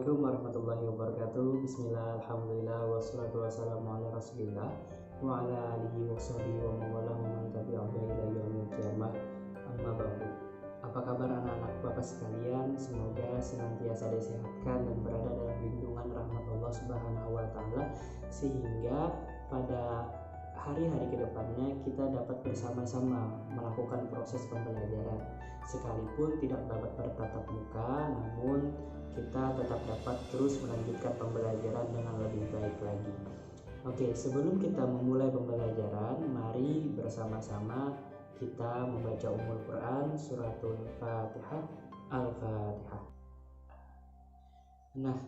Assalamualaikum warahmatullahi wabarakatuh. Bismillah, alhamdulillah, wassalatu wassalamu ala rasulillah wa ala alihi wa sahbihi wa mawalah wa man tabi'ahu ila yaumil qiyamah. Amma ba'du. Apa kabar anak-anak Bapak sekalian? Semoga senantiasa disehatkan dan berada dalam lindungan rahmat Allah Subhanahu wa taala sehingga pada hari-hari kedepannya kita dapat bersama-sama melakukan proses pembelajaran. Sekalipun tidak dapat bertatap muka, namun kita tetap dapat terus melanjutkan pembelajaran dengan lebih baik lagi. Oke, sebelum kita memulai pembelajaran, mari bersama-sama kita membaca Ummul Quran Suratul Fatihah, Al-Fatihah. Nah,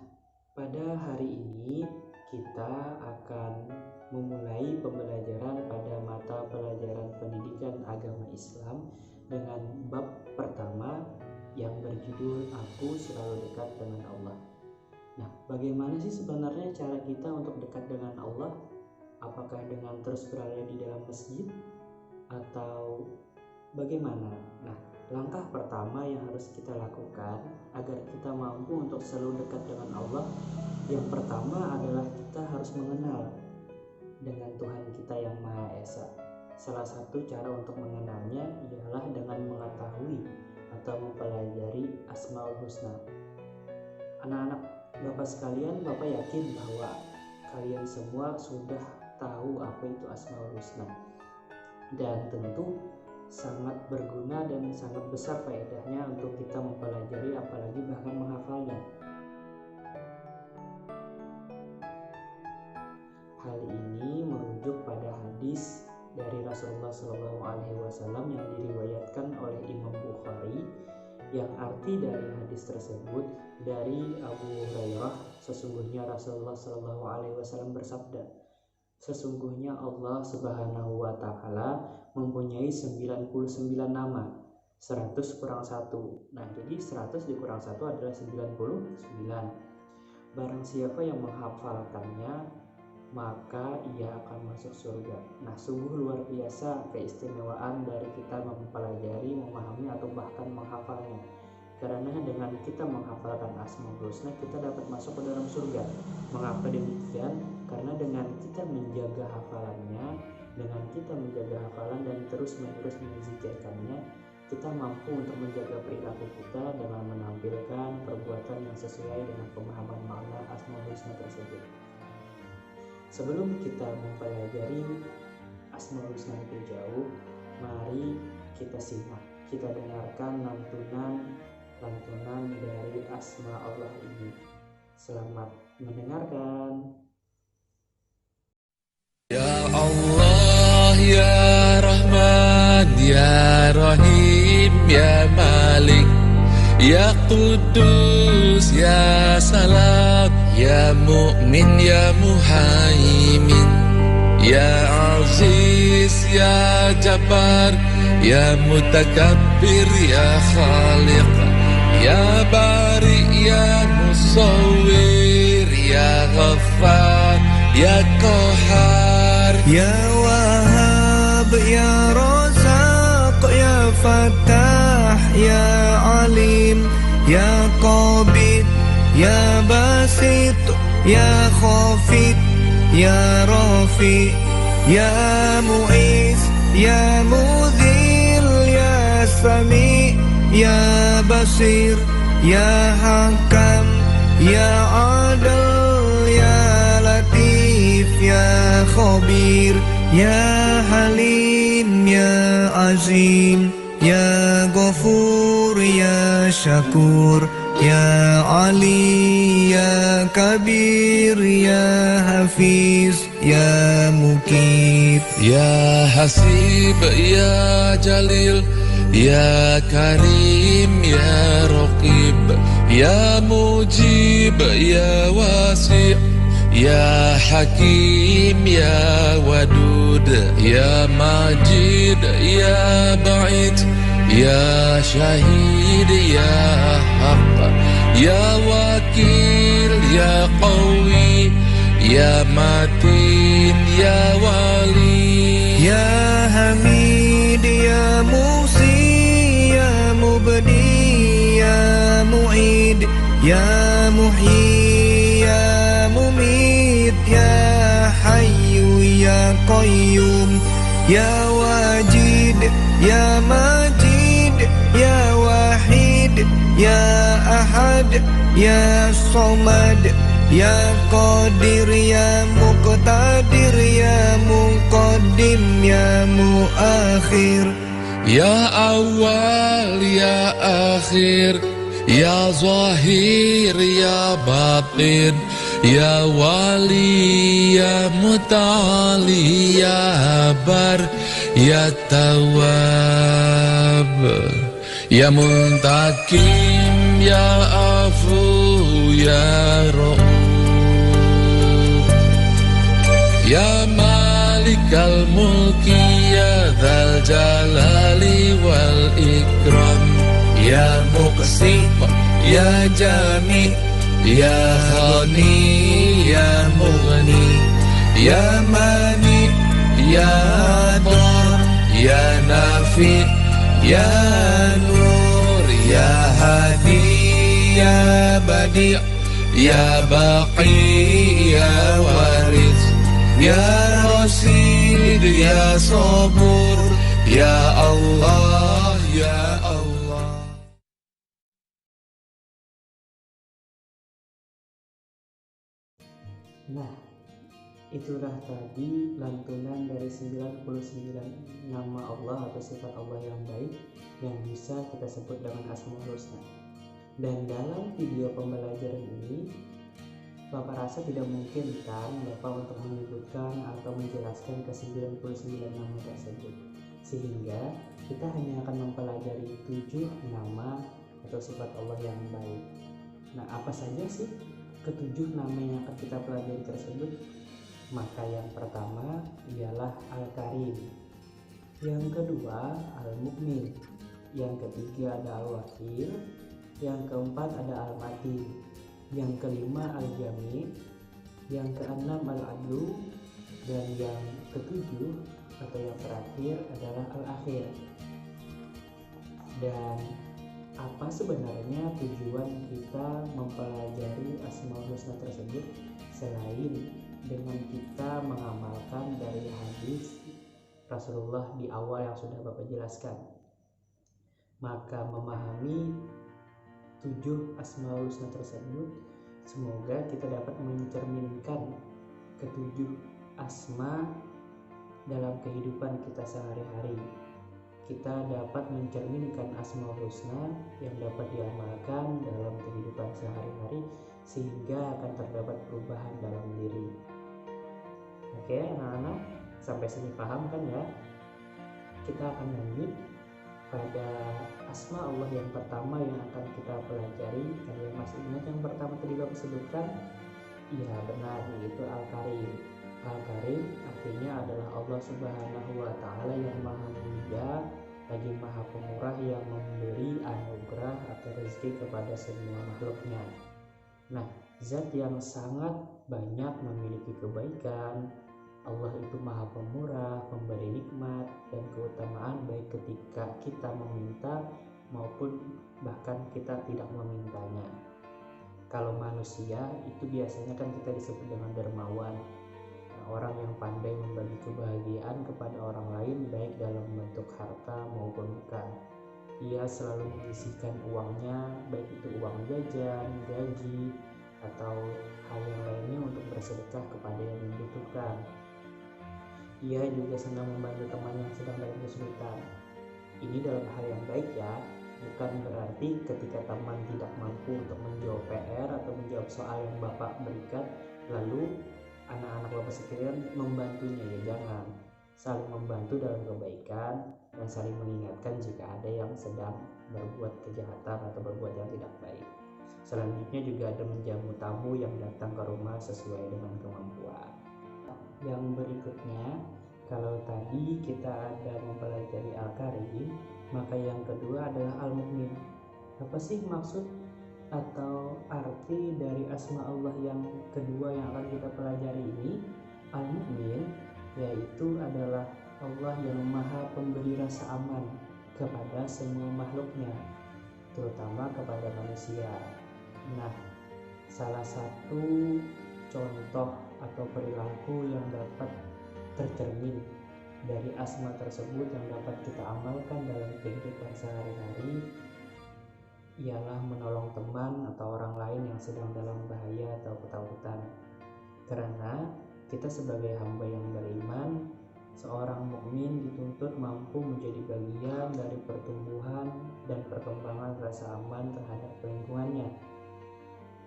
pada hari ini kita akan memulai pembelajaran pada mata pelajaran pendidikan agama Islam dengan bab pertama yang berjudul Aku Selalu Dekat dengan Allah. Nah, bagaimana sih sebenarnya cara kita untuk dekat dengan Allah? Apakah dengan terus berada di dalam masjid atau bagaimana? Nah, langkah pertama yang harus kita lakukan agar kita mampu untuk selalu dekat dengan Allah, yang pertama adalah kita harus mengenal dengan Tuhan kita yang Maha Esa. Salah satu cara untuk mengenalnya ialah dengan mengetahui atau mempelajari Asmaul Husna. Anak-anak Bapak sekalian, Bapak yakin bahwa kalian semua sudah tahu apa itu Asmaul Husna, dan tentu sangat berguna dan sangat besar faedahnya untuk kita mempelajari, apalagi bahkan menghafalnya. Hal ini merujuk pada hadis dari Rasulullah SAW yang diriwayatkan oleh Imam Bukhari, yang arti dari hadis tersebut dari Abu Hurairah, sesungguhnya Rasulullah SAW bersabda, sesungguhnya Allah Subhanahu wa taala mempunyai 99 nama, 100 kurang 1. Nah, jadi 100 dikurang 1 adalah 99. Barang siapa yang menghafalkannya, maka ia akan masuk surga. Nah, sungguh luar biasa keistimewaan dari kita mempelajari, memahami, atau bahkan menghafalnya. Karena dengan kita menghafalkan Asmaul Husna, kita dapat masuk ke dalam surga. Mengapa demikian? Karena dengan kita menjaga hafalannya, dengan kita menjaga hafalan dan terus-menerus menzikirkannya, kita mampu untuk menjaga perilaku kita dengan menampilkan perbuatan yang sesuai dengan pemahaman makna Asmaul Husna tersebut. Sebelum kita mempelajari Asmaul Husna lebih jauh, mari kita simak, kita dengarkan lantunan dari Asma Allah ini. Selamat mendengarkan. Ya Allah, Ya Rahman, Ya Rahim, Ya Malik, Ya Qudus, Ya Salam, Ya Mu'min, Ya Muhaimin, Ya Aziz, Ya Jabbar, Ya Mutakabbir, Ya Khaliq, Ya Bari, Ya Musawwir, Ya Ghaffar, Ya Qahar, Ya Wahhab, Ya Razaq, Ya Fattah, Ya Alim, Ya Qabid, Ya Basit, Ya Khafid, Ya Rafi, Ya Mu'iz, Ya Mudhil, Ya Sami, Ya Basir, Ya Hakam, Ya Adil, Ya Latif, Ya Khabir, Ya Halim, Ya Azim, Ya Ghafur, Ya Syakur, Ya Ali, Ya Kabir, Ya Hafiz, Ya Mukit, Ya Hasib, Ya Jalil, Ya Karim, Ya Raqib, Ya Mujib, Ya Wasi', Ya Hakim, Ya Wadud, Ya Majid, Ya Ba'id, Ya Syahid, Ya Haq, Ya Wakil, Ya Qawi, Ya Matin, Ya Wali, Ya Hamid, Ya Musi, Ya Mubdi, Ya Mu'id, Ya muhyi ya mumit ya hayyu ya qayyum ya wajid ya majid ya wahid ya ahad ya somad ya qadir ya muqtadir ya muqaddim ya muakhir Ya awal ya akhir, ya zahir ya batin, ya wali ya muta'ali ya bar ya tawab, ya muntakim ya afu ya ra'uf, ya malikal mulki ya dzal jalali wal ikram, ya muqsi ya jami ya khani ya mughni ya mani ya dar ya nafi ya nur ya hadi ya badi ya baqi ya waris ya rasid ya sabur ya Allah ya Allah. Nah, itulah tadi lantunan dari 99 nama Allah atau sifat Allah yang baik yang bisa kita sebut dengan Asmaul Husna. Dan dalam video pembelajaran ini, Bapak rasa tidak mungkin kan Bapak untuk menyebutkan atau menjelaskan ke 99 nama tersebut. Sehingga kita hanya akan mempelajari 7 nama atau sifat Allah yang baik. Nah, apa saja sih ketujuh nama yang akan kita pelajari tersebut? Maka yang pertama ialah Al-Karim, yang kedua Al-Mukmin, yang ketiga ada Al-Wakil, yang keempat ada Al-Matin, yang kelima Al-Jami, yang keenam Al-Adlu, dan yang ketujuh atau yang terakhir adalah Al-Akhir. Dan apa sebenarnya tujuan kita mempelajari Asmaul Husna tersebut selain dengan kita mengamalkan dari hadis Rasulullah di awal yang sudah Bapak jelaskan? Maka memahami 7 Asmaul Husna tersebut, semoga kita dapat mencerminkan ketujuh asma dalam kehidupan kita sehari-hari. Kita dapat mencerminkan Asmaul Husna yang dapat diamalkan dalam kehidupan sehari-hari sehingga akan terdapat perubahan dalam diri. Oke anak-anak, sampai sini paham kan ya? Kita akan lanjut pada asma Allah yang pertama yang akan kita pelajari. Kalian masih ingat yang pertama tadi Bapak sebutkan? Iya benar, yaitu Al-Karim. Al-Karim artinya adalah Allah Subhanahu wa Ta'ala yang Maha Mulia lagi Maha Pemurah yang memberi anugerah atau rezeki kepada semua makhluknya. Nah, zat yang sangat banyak memiliki kebaikan. Allah itu Maha Pemurah, pemberi nikmat dan keutamaan baik ketika kita meminta maupun bahkan kita tidak memintanya. Kalau manusia itu biasanya kan kita disebut dengan dermawan, orang yang pandai membagi kebahagiaan kepada orang lain baik dalam bentuk harta maupun bukan. Ia selalu menyisihkan uangnya, baik itu uang jajan, gaji, atau hal yang lainnya untuk bersedekah kepada yang membutuhkan. Ia juga senang membantu teman yang sedang dalam kesulitan. Ini dalam hal yang baik ya, bukan berarti ketika teman tidak mampu untuk menjawab PR atau menjawab soal yang Bapak berikan, lalu anak-anak Bapak sekalian membantunya, ya jangan. Saling membantu dalam kebaikan dan saling mengingatkan jika ada yang sedang berbuat kejahatan atau berbuat yang tidak baik. Selanjutnya juga ada menjamu tamu yang datang ke rumah sesuai dengan kemampuan. Yang berikutnya, kalau tadi kita ada mempelajari Al-Karim, maka yang kedua adalah Al-Mukmin. Apa sih maksud atau arti dari asma Allah yang kedua yang akan kita pelajari ini? Al-Mukmin yaitu adalah Allah yang Maha Pemberi rasa aman kepada semua makhluknya, terutama kepada manusia. Nah, Salah satu contoh atau perilaku yang dapat tercermin dari asma tersebut yang dapat kita amalkan dalam kehidupan sehari-hari ialah menolong teman atau orang lain yang sedang dalam bahaya atau ketakutan. Karena kita sebagai hamba yang beriman, seorang mukmin dituntut mampu menjadi bagian dari pertumbuhan dan perkembangan rasa aman terhadap lingkungannya.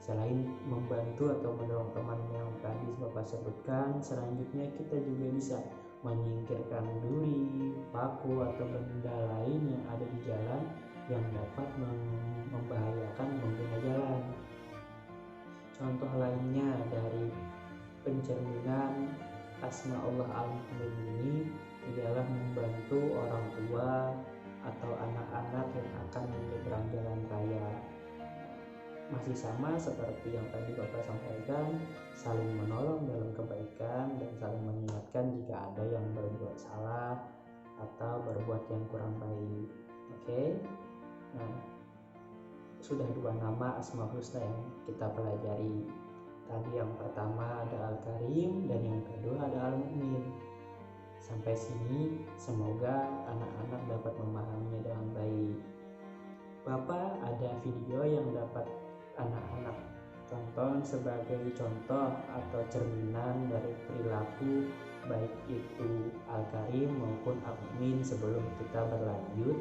Selain membantu atau menolong teman yang tadi Bapak sebutkan, selanjutnya kita juga bisa menyingkirkan duri, paku, atau benda lain yang ada di jalan yang dapat membahayakan pengguna jalan. Contoh lainnya dari pencerminan asma Allah Al-Mu'min ini ialah membantu orang tua atau anak-anak yang akan menyeberang jalan raya. Masih sama seperti yang tadi Bapak sampaikan, saling menolong dalam kebaikan dan saling mengingatkan jika ada yang berbuat salah atau berbuat yang kurang baik. Oke? Nah, sudah 2 nama Asmaul Husna yang kita pelajari. Tadi yang pertama ada Al-Karim dan yang kedua ada Al-Mu'min. Sampai sini semoga anak-anak dapat memahaminya dengan baik. Bapak ada video yang dapat anak-anak tonton sebagai contoh atau cerminan dari perilaku baik itu Al-Karim maupun Al-Mu'min sebelum kita berlanjut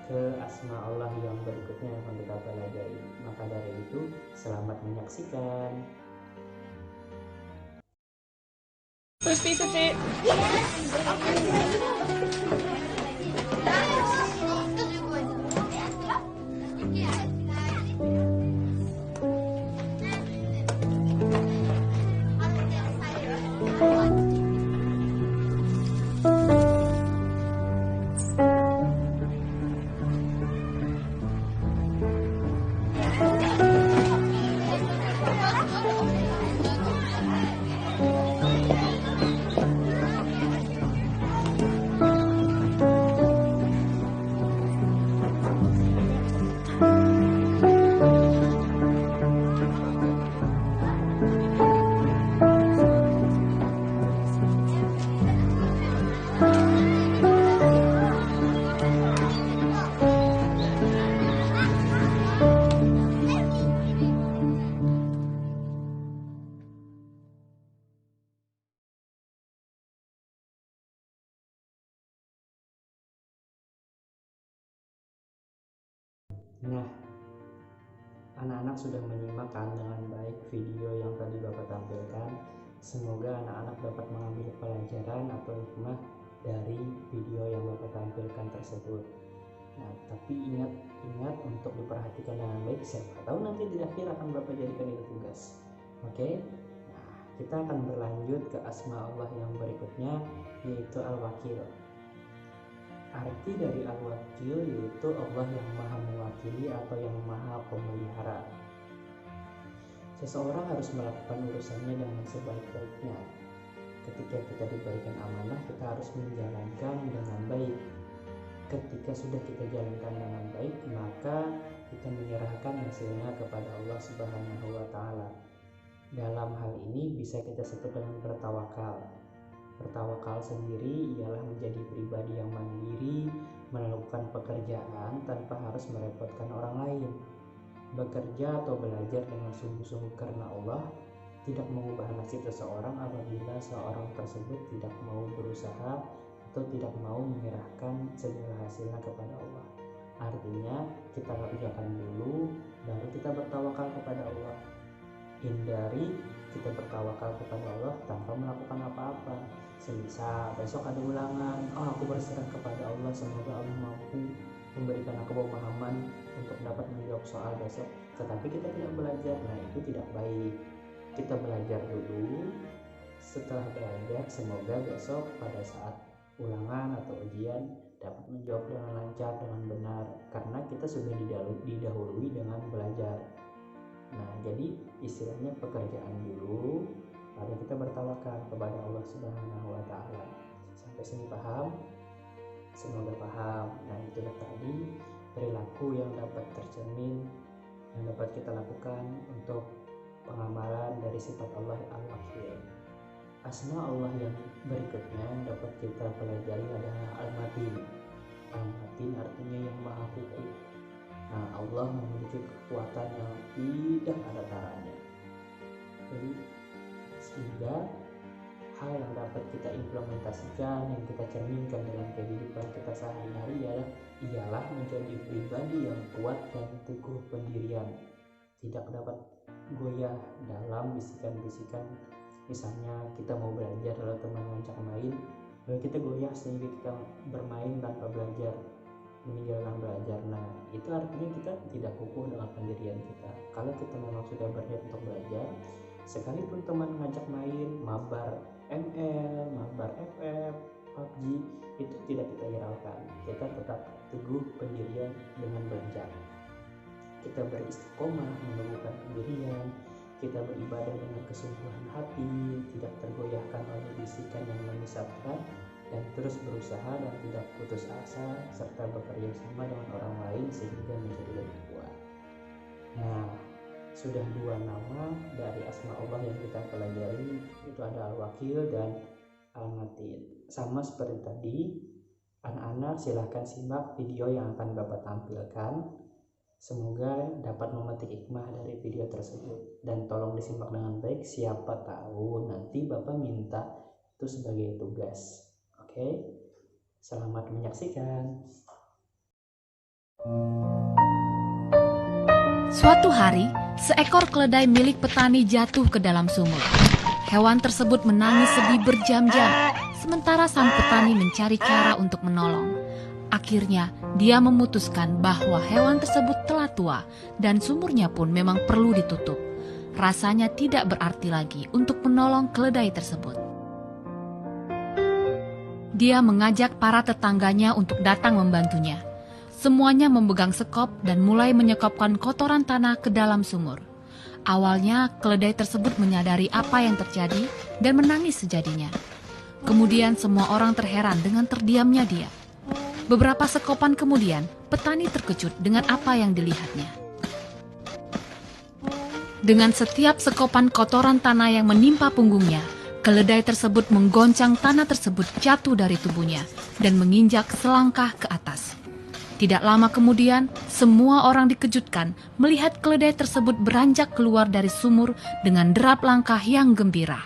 ke asma Allah yang berikutnya yang akan kita pelajari. Maka dari itu selamat menyaksikan. First piece of it. Nah, anak-anak sudah menyimak dengan baik video yang tadi Bapak tampilkan. Semoga anak-anak dapat mengambil pelajaran atau hikmah dari video yang Bapak tampilkan tersebut. Nah, tapi ingat untuk diperhatikan dengan baik, siapa tahu nanti di akhir akan Bapak jadikan itu tugas. Oke? Nah, kita akan berlanjut ke asma Allah yang berikutnya, yaitu Al-Wakil. Arti dari Al-Wakil yaitu Allah yang maha mewakili atau yang maha pemelihara. Seseorang harus melakukan urusannya dengan sebaik-baiknya. Ketika kita diberikan amanah, kita harus menjalankan dengan baik. Ketika sudah kita jalankan dengan baik, maka kita menyerahkan hasilnya kepada Allah Subhanahu wa Ta'ala. Dalam hal ini bisa kita sebut dengan bertawakal. Bertawakal sendiri ialah menjadi pribadi yang mandiri, melakukan pekerjaan tanpa harus merepotkan orang lain. Bekerja atau belajar dengan sungguh-sungguh karena Allah, tidak mengubah nasib seseorang apabila seorang tersebut tidak mau berusaha atau tidak mau menyerahkan segala hasilnya kepada Allah. Artinya kita kerjakan dulu, baru kita bertawakal kepada Allah. Hindari kita bertawakal kepada Allah tanpa melakukan apa-apa. Semisal besok ada ulangan, aku berserah kepada Allah, semoga Allah mampu memberikan aku pemahaman untuk dapat menjawab soal besok. Tetapi kita tidak belajar, nah itu tidak baik. Kita belajar dulu, setelah belajar semoga besok pada saat ulangan atau ujian dapat menjawab dengan lancar, dengan benar, karena kita sudah didahului dengan belajar. Nah, jadi istilahnya pekerjaan dulu, lalu kita bertawakal kepada Allah Subhanahu wa Ta'ala. Sampai sini paham? Semoga paham. Nah, itulah tadi perilaku yang dapat tercermin, yang dapat kita lakukan untuk Pengamalan dari sifat Allah Al-Wakil. Asma Allah yang berikutnya dapat kita pelajari adalah Al-Matin. Al-Matin artinya yang maha kukuh. Nah, Allah memiliki kekuatan yang tidak ada taranya. Jadi sehingga hal yang dapat kita implementasikan, yang kita cerminkan dalam kehidupan kita sehari-hari ialah menjadi pribadi yang kuat dan teguh pendirian, tidak dapat goyah dalam bisikan-bisikan. Misalnya kita mau belajar lalu teman ngajak main, lalu kita goyah sehingga kita bermain tanpa belajar, meninggalkan belajar. Nah, itu artinya kita tidak kukuh dengan pendirian kita. Kalau kita memang sudah berniat untuk belajar, sekalipun teman ngajak main, mabar ML, mabar FF, PUBG, itu tidak kita hiraukan. Kita tetap teguh pendirian dengan belajar. Kita beristiqomah menumbuhkan pendirian, kita beribadah dengan kesungguhan hati, tidak tergoyahkan oleh bisikan yang menyesatkan, dan terus berusaha dan tidak putus asa, serta bekerja sama dengan orang lain sehingga menjadi lebih kuat. Nah, sudah 2 nama dari asma Allah yang kita pelajari, itu ada Al-Wakil dan Al-Matin. Sama seperti tadi, anak-anak silahkan simak video yang akan Bapak tampilkan. Semoga dapat memetik hikmah dari video tersebut, dan tolong disimak dengan baik, siapa tahu nanti Bapak minta itu sebagai tugas. Oke, selamat menyaksikan. Suatu hari, seekor keledai milik petani jatuh ke dalam sumur. Hewan tersebut menangis sedih berjam-jam, sementara sang petani mencari cara untuk menolong. Akhirnya, dia memutuskan bahwa hewan tersebut telah tua dan sumurnya pun memang perlu ditutup. Rasanya tidak berarti lagi untuk menolong keledai tersebut. Dia mengajak para tetangganya untuk datang membantunya. Semuanya memegang sekop dan mulai menyekopkan kotoran tanah ke dalam sumur. Awalnya, keledai tersebut menyadari apa yang terjadi dan menangis sejadinya. Kemudian semua orang terheran dengan terdiamnya dia. Beberapa sekopan kemudian, petani terkejut dengan apa yang dilihatnya. Dengan setiap sekopan kotoran tanah yang menimpa punggungnya, keledai tersebut menggoncang tanah tersebut jatuh dari tubuhnya dan menginjak selangkah ke atas. Tidak lama kemudian, semua orang dikejutkan melihat keledai tersebut beranjak keluar dari sumur dengan derap langkah yang gembira.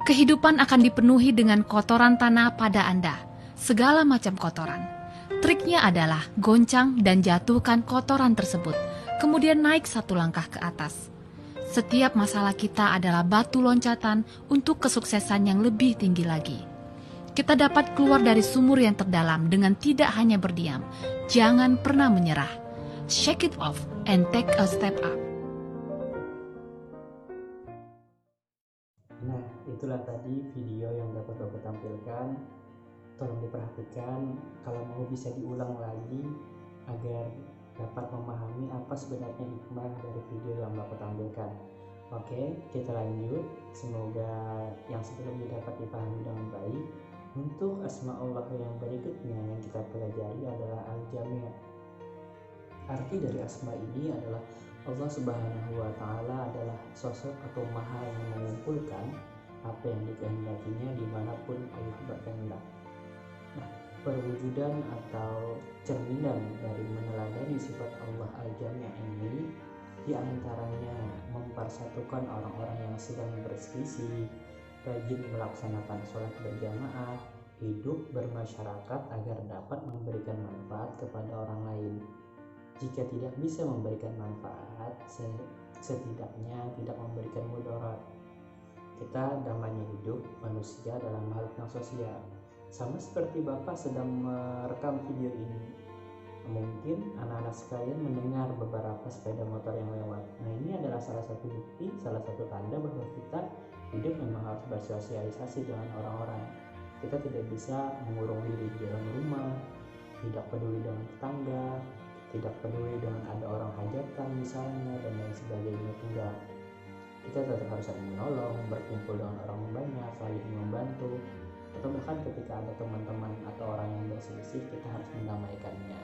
Kehidupan akan dipenuhi dengan kotoran tanah pada Anda. Segala macam kotoran. Triknya adalah goncang dan jatuhkan kotoran tersebut, kemudian naik 1 langkah ke atas. Setiap masalah kita adalah batu loncatan untuk kesuksesan yang lebih tinggi lagi. Kita dapat keluar dari sumur yang terdalam dengan tidak hanya berdiam. Jangan pernah menyerah. Shake it off and take a step up. Nah, itulah tadi video yang dapat Bapak tampilkan. Tolong diperhatikan, kalau mau bisa diulang lagi agar dapat memahami apa sebenarnya hikmah dari video yang Bapak tampilkan. Oke, kita lanjut. Semoga yang sebelumnya dapat dipahami dengan baik. Untuk asma Allah yang berikutnya yang kita pelajari adalah Al-Jami'. Arti dari asma ini adalah Allah Subhanahu wa Ta'ala adalah sosok atau maha yang mengumpulkan apa yang dikehendakinya dimanapun Allah berkehendak. Nah, perwujudan atau cerminan dari meneladani sifat Allah Al-Jami' ini diantaranya mempersatukan orang-orang yang sedang berselisih, rajin melaksanakan sholat berjamaah, hidup bermasyarakat agar dapat memberikan manfaat kepada orang lain. Jika tidak bisa memberikan manfaat, setidaknya tidak memberikan mudarat. Kita namanya hidup manusia dalam makhluk yang sosial. Sama seperti Bapak sedang merekam video ini, mungkin anak-anak sekalian mendengar beberapa sepeda motor yang lewat. Nah, ini adalah salah satu bukti, salah satu tanda bahwa kita hidup memang harus bersosialisasi dengan orang-orang. Kita tidak bisa mengurung diri di dalam rumah, tidak peduli dengan tetangga, tidak peduli dengan ada orang hajatan misalnya, dan lain sebagainya. Tidak. Kita tetap harus saling menolong, berkumpul dengan orang banyak, saling membantu, atau bahkan ketika ada teman-teman atau orang yang berselisih, kita harus mendamaikannya.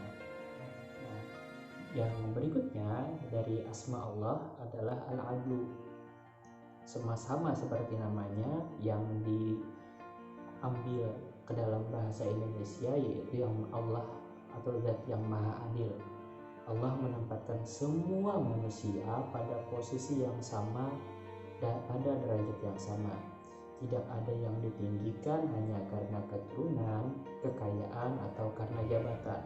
Nah, Yang berikutnya dari asma Allah adalah Al-Adlu. Sama seperti namanya, yang diambil ke dalam bahasa Indonesia yaitu yang Allah atau Zat yang Maha Adil. Allah menempatkan semua manusia pada posisi yang sama dan pada derajat yang sama. Tidak ada yang ditinggikan hanya karena keturunan, kekayaan, atau karena jabatan.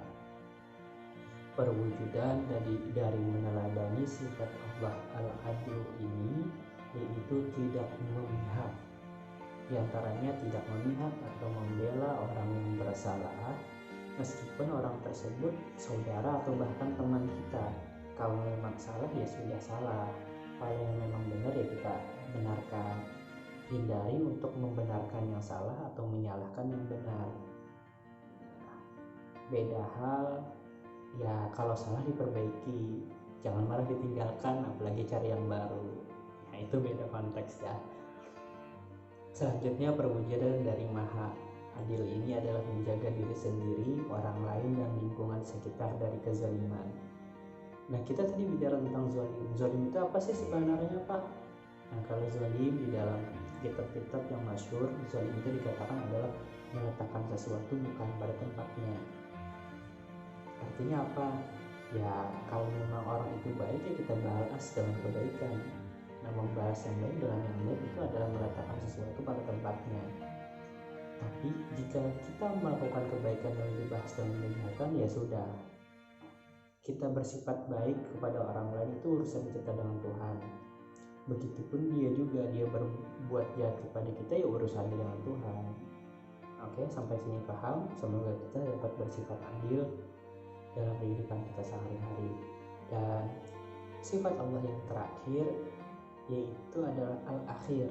Perwujudan dari meneladani sifat Allah Al-Adil ini yaitu tidak memihak. Di antaranya tidak memihak atau membela orang yang bersalah, meskipun orang tersebut saudara atau bahkan teman kita. Kalau memang salah ya sudah salah, kalau yang memang benar ya kita benarkan. Hindari untuk membenarkan yang salah atau menyalahkan yang benar. Beda hal ya, kalau salah diperbaiki, jangan malah ditinggalkan apalagi cari yang baru. Nah, itu beda konteks ya. Selanjutnya, perwujudan dari Maha Adil ini adalah menjaga diri sendiri, orang lain, dan lingkungan sekitar dari kezaliman. Nah, kita tadi bicara tentang zalim. Zalim itu apa sih sebenarnya, Pak? Nah, kalau zalim di dalam kitab-kitab yang masyhur, zalim itu dikatakan adalah meletakkan sesuatu bukan pada tempatnya. Artinya apa? Ya, kalau memang orang itu baik ya kita balas dengan kebaikan. Nah, membalas yang baik dengan yang baik itu adalah meletakkan sesuatu pada tempatnya. Tapi jika kita melakukan kebaikan dan dibahas dengan kejahatan, ya sudah. Kita bersifat baik kepada orang lain itu urusan kita dengan Tuhan. Begitupun dia juga, dia berbuat jahat kepada kita ya urusannya dengan Tuhan. Oke, sampai sini paham? Semoga kita dapat bersifat adil dalam kehidupan kita sehari-hari. Dan sifat Allah yang terakhir yaitu adalah Al-Akhir.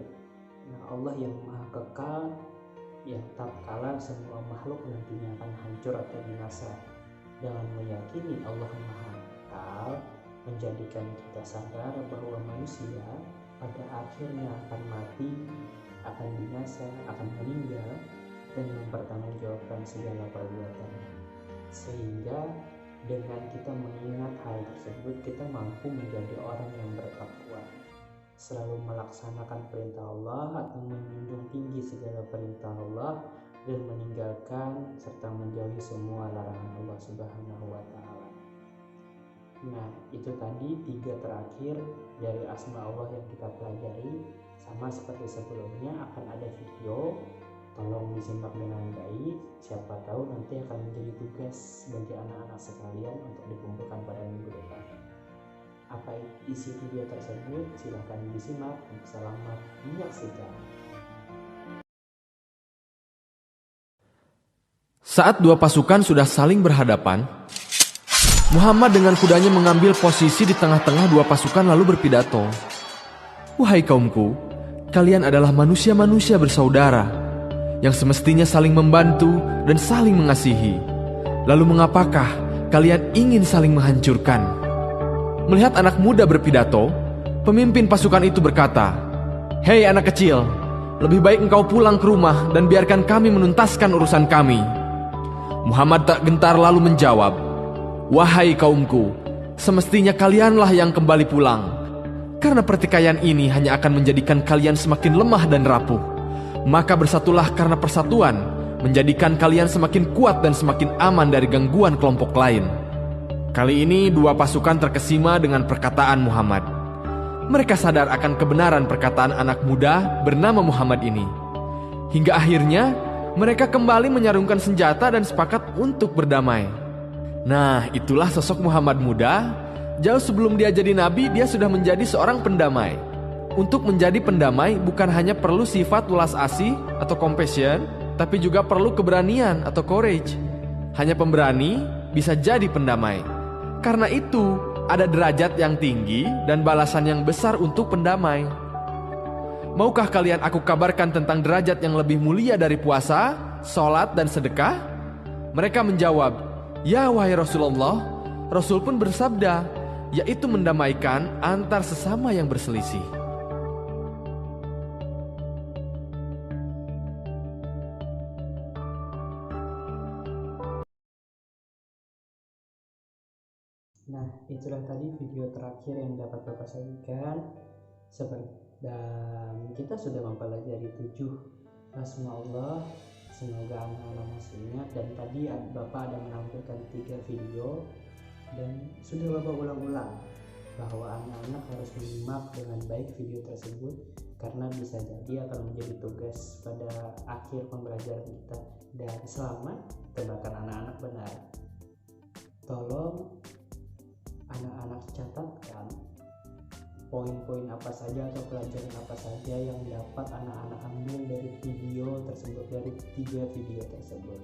Nah, Allah yang Maha Kekal, yang tak kala semua makhluk nantinya akan hancur atau binasa. Dengan meyakini Allah Maha Kekal, menjadikan kita sadar bahwa manusia pada akhirnya akan mati, akan binasa, akan meninggal, dan mempertanggungjawabkan segala perbuatannya. Sehingga dengan kita mengingat hal tersebut, kita mampu menjadi orang yang bertakwa, selalu melaksanakan perintah Allah atau menjunjung tinggi segala perintah Allah, dan meninggalkan serta menjauhi semua larangan Allah Subhanahu wa Ta'ala. Nah, itu tadi 3 terakhir dari asma Allah yang kita pelajari. Sama seperti sebelumnya, akan ada video, tolong disimak dengan baik. Siapa tahu nanti akan menjadi tugas bagi anak-anak sekalian untuk dikumpulkan pada minggu depan. Apa isi video tersebut? Silahkan disimak. Selamat menyaksikan. Saat dua pasukan sudah saling berhadapan, Muhammad dengan kudanya mengambil posisi di tengah-tengah dua pasukan lalu berpidato. Wahai kaumku, kalian adalah manusia-manusia bersaudara yang semestinya saling membantu dan saling mengasihi. Lalu mengapakah kalian ingin saling menghancurkan? Melihat anak muda berpidato, pemimpin pasukan itu berkata, "Hei anak kecil, lebih baik engkau pulang ke rumah dan biarkan kami menuntaskan urusan kami." Muhammad tak gentar lalu menjawab, "Wahai kaumku, semestinya kalianlah yang kembali pulang, karena pertikaian ini hanya akan menjadikan kalian semakin lemah dan rapuh. Maka bersatulah karena persatuan menjadikan kalian semakin kuat dan semakin aman dari gangguan kelompok lain." Kali ini dua pasukan terkesima dengan perkataan Muhammad. Mereka sadar akan kebenaran perkataan anak muda bernama Muhammad ini. Hingga akhirnya mereka kembali menyarungkan senjata dan sepakat untuk berdamai. Nah, itulah sosok Muhammad muda. Jauh sebelum dia jadi nabi, dia sudah menjadi seorang pendamai. Untuk menjadi pendamai bukan hanya perlu sifat welas asih atau compassion, tapi juga perlu keberanian atau courage. Hanya pemberani bisa jadi pendamai. Karena itu, ada derajat yang tinggi dan balasan yang besar untuk pendamai. Maukah kalian aku kabarkan tentang derajat yang lebih mulia dari puasa, sholat, dan sedekah? Mereka menjawab, "Ya wahai Rasulullah." Rasul pun bersabda, yaitu mendamaikan antar sesama yang berselisih. Nah, itulah tadi video terakhir yang dapat Bapak sajikan. Dan kita sudah mempelajari 7 Asma Allah. Semoga anak-anak masih ingat. Dan tadi Bapak ada menampilkan 3 video dan sudah Bapak ulang-ulang bahwa anak-anak harus menyimak dengan baik video tersebut, karena bisa jadi akan menjadi tugas pada akhir pembelajaran kita. Dan selamat tebakan anak-anak benar. Tolong anak-anak catatkan poin-poin apa saja atau pelajaran apa saja yang dapat anak-anak ambil dari video tersebut, dari 3 video tersebut.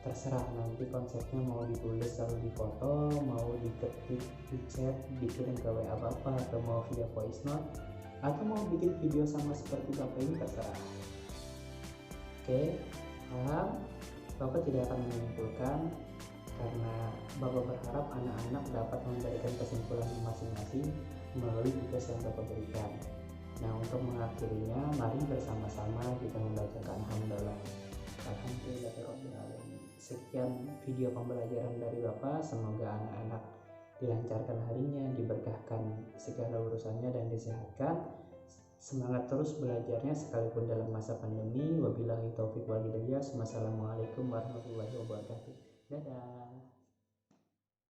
Terserah nanti konsepnya mau ditulis lalu difoto, mau diketik di chat, dikirim ke WA Bapak, atau mau via voice note, atau mau bikin video sama seperti Bapak ini, terserah. Oke, paham? Bapak tidak akan menyimpulkan, karena Bapak berharap anak-anak dapat memberikan kesimpulan masing-masing melalui tugas yang Bapak berikan. Nah, untuk mengakhirinya, mari bersama-sama kita membacakan Alhamdulillah. Alhamdulillahirrahmanirrahim. Sekian video pembelajaran dari Bapak. Semoga anak-anak dilancarkan harinya, diberkahkan segala urusannya, dan disehatkan. Semangat terus belajarnya sekalipun dalam masa pandemi. Wabillahi taufiq wal hidayah. Wassalamualaikum warahmatullahi wabarakatuh. Dadah.